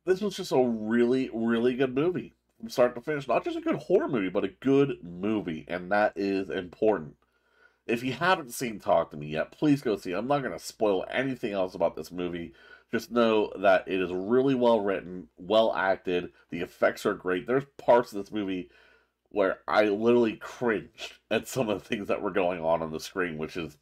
Speaker 1: This was just a really, really good movie. from start to finish. Not just a good horror movie, but a good movie, and that is important. If you haven't seen Talk to Me yet, please go see it. I'm not going to spoil anything else about this movie. Just know that it is really well written, well acted. The effects are great. There's parts of this movie where I literally cringed at some of the things that were going on the screen, which is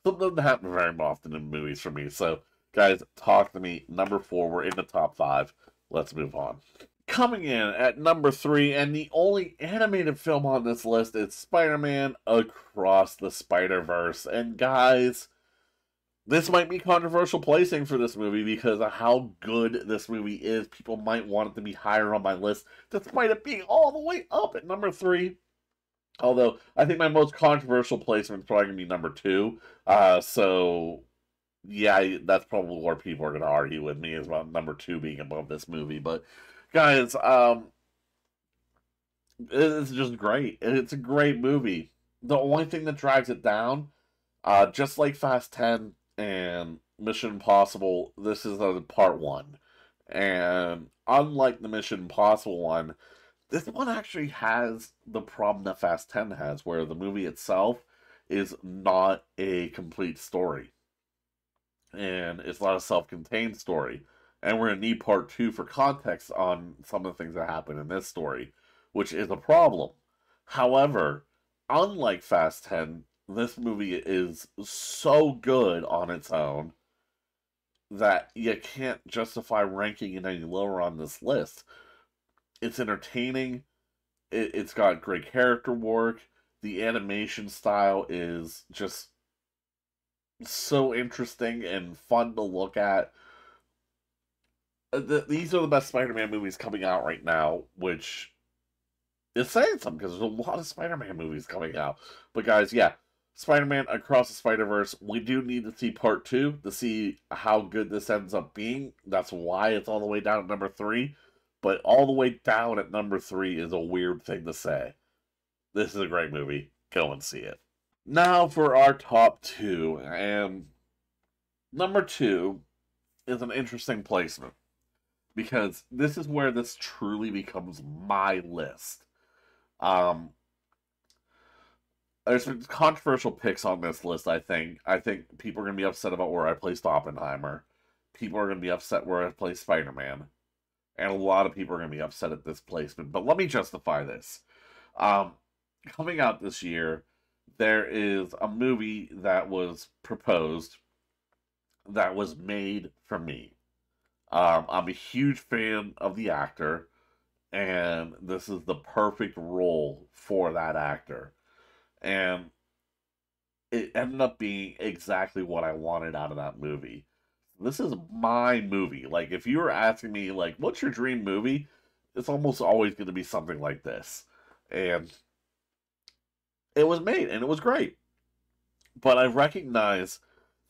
Speaker 1: something that doesn't happen very often in movies for me. So, guys, Talk to Me, number 4. We're in the top 5. Let's move on. Coming in at number 3, and the only animated film on this list is Spider-Man Across the Spider-Verse. And guys, this might be controversial placing for this movie because of how good this movie is. People might want it to be higher on my list, despite it being all the way up at number 3. Although, I think my most controversial placement is probably going to be number 2. So, yeah, that's probably where people are going to argue with me, is about number 2 being above this movie. But, guys, it's just great. It's a great movie. The only thing that drags it down, just like Fast 10 and Mission Impossible, this is part 1. And unlike the Mission Impossible one, this one actually has the problem that Fast 10 has, where the movie itself is not a complete story. And it's not a self-contained story. And we're going to need part 2 for context on some of the things that happen in this story, which is a problem. However, unlike Fast 10, this movie is so good on its own that you can't justify ranking it any lower on this list. It's entertaining. It's got great character work. The animation style is just so interesting and fun to look at. These are the best Spider-Man movies coming out right now, which is saying something because there's a lot of Spider-Man movies coming out. But guys, yeah, Spider-Man Across the Spider-Verse, we do need to see part 2 to see how good this ends up being. That's why it's all the way down at number 3. But all the way down at number 3 is a weird thing to say. This is a great movie. Go and see it. Now for our top 2. And number 2 is an interesting placement, because this is where this truly becomes my list. There's some controversial picks on this list, I think. I think people are going to be upset about where I placed Oppenheimer. People are going to be upset where I placed Spider-Man. And a lot of people are going to be upset at this placement. But let me justify this. Coming out this year, there is a movie that was proposed that was made for me. I'm a huge fan of the actor, and this is the perfect role for that actor. And it ended up being exactly what I wanted out of that movie. This is my movie. Like, if you were asking me, like, what's your dream movie? It's almost always going to be something like this. And it was made, and it was great. But I recognize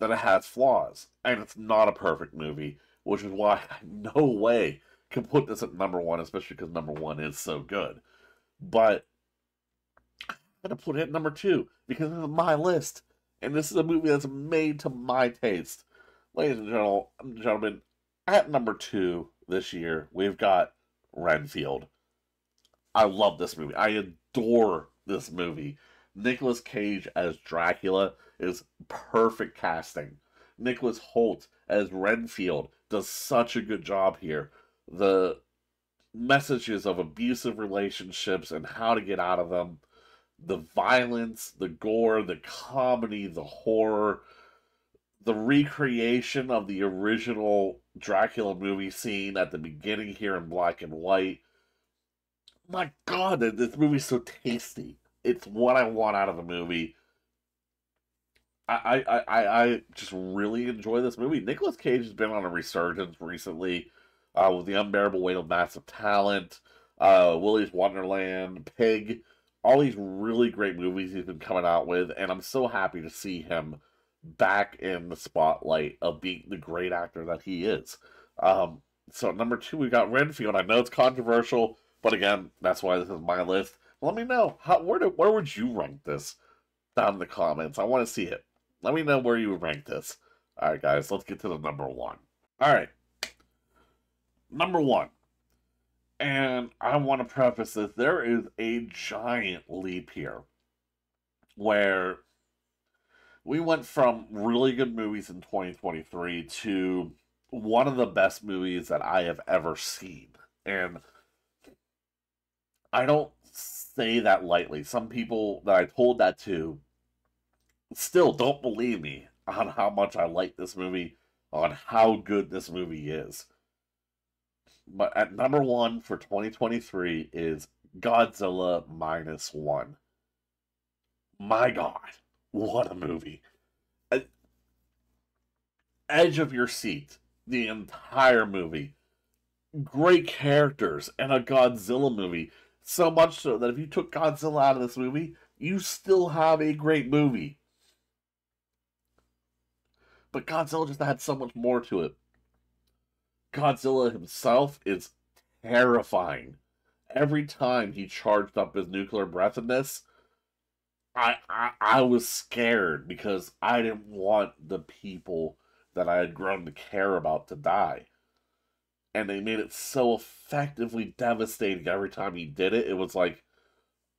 Speaker 1: that it has flaws, and it's not a perfect movie, which is why I no way can put this at number 1, especially because number 1 is so good. But I'm going to put it at number 2, because this is my list, and this is a movie that's made to my taste. Ladies and gentlemen, at number 2 this year, we've got Renfield. I love this movie. I adore this movie. Nicolas Cage as Dracula is perfect casting. Nicholas Hoult as Renfield does such a good job here. The messages of abusive relationships and how to get out of them, the violence, the gore, the comedy, the horror, the recreation of the original Dracula movie scene at the beginning here in black and white. My God, this movie's so tasty. It's what I want out of the movie. I just really enjoy this movie. Nicolas Cage has been on a resurgence recently with The Unbearable Weight of Massive Talent, Willy's Wonderland, Pig, all these really great movies he's been coming out with, and I'm so happy to see him back in the spotlight of being the great actor that he is. So number 2, we got Renfield. I know it's controversial, but again, that's why this is my list. Let me know, where would you rank this down in the comments? I want to see it. Let me know where you would rank this. Alright guys, let's get to the number 1. Alright. Number 1. And I want to preface this, there is a giant leap here where we went from really good movies in 2023 to one of the best movies that I have ever seen. And I don't say that lightly. Some people that I told that to still don't believe me on how much I like this movie, on how good this movie is. But at number one for 2023 is Godzilla Minus One. My God, what a movie. Edge of your seat the entire movie. Great characters and a Godzilla movie. So much so that if you took Godzilla out of this movie, you still have a great movie. But Godzilla just had so much more to it. Godzilla himself is terrifying. Every time he charged up his nuclear breath in this, I was scared because I didn't want the people that I had grown to care about to die. And they made it so effectively devastating every time he did it. It was like,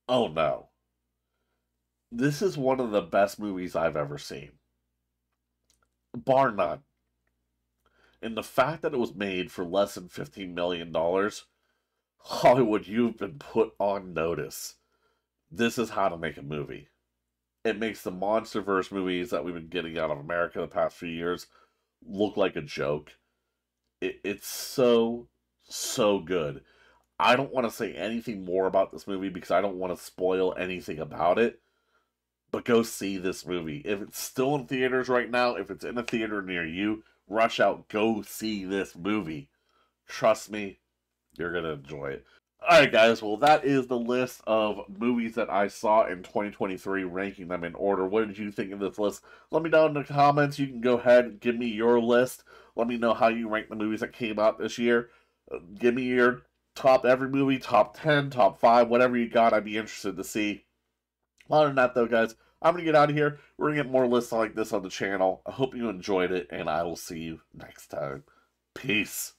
Speaker 1: oh no. This is one of the best movies I've ever seen. Bar none. And the fact that it was made for less than $15 million, Hollywood, you've been put on notice. This is how to make a movie. It makes the MonsterVerse movies that we've been getting out of America the past few years look like a joke. It's so, so good. I don't want to say anything more about this movie because I don't want to spoil anything about it. But go see this movie. If it's still in theaters right now, if it's in a theater near you, rush out, go see this movie. Trust me, you're going to enjoy it. Alright guys, well that is the list of movies that I saw in 2023, ranking them in order. What did you think of this list? Let me know in the comments. You can go ahead and give me your list. Let me know how you rank the movies that came out this year. Give me your top every movie, top 10, top 5, whatever you got. I'd be interested to see. Other than that though guys, I'm going to get out of here. We're going to get more lists like this on the channel. I hope you enjoyed it, and I will see you next time. Peace.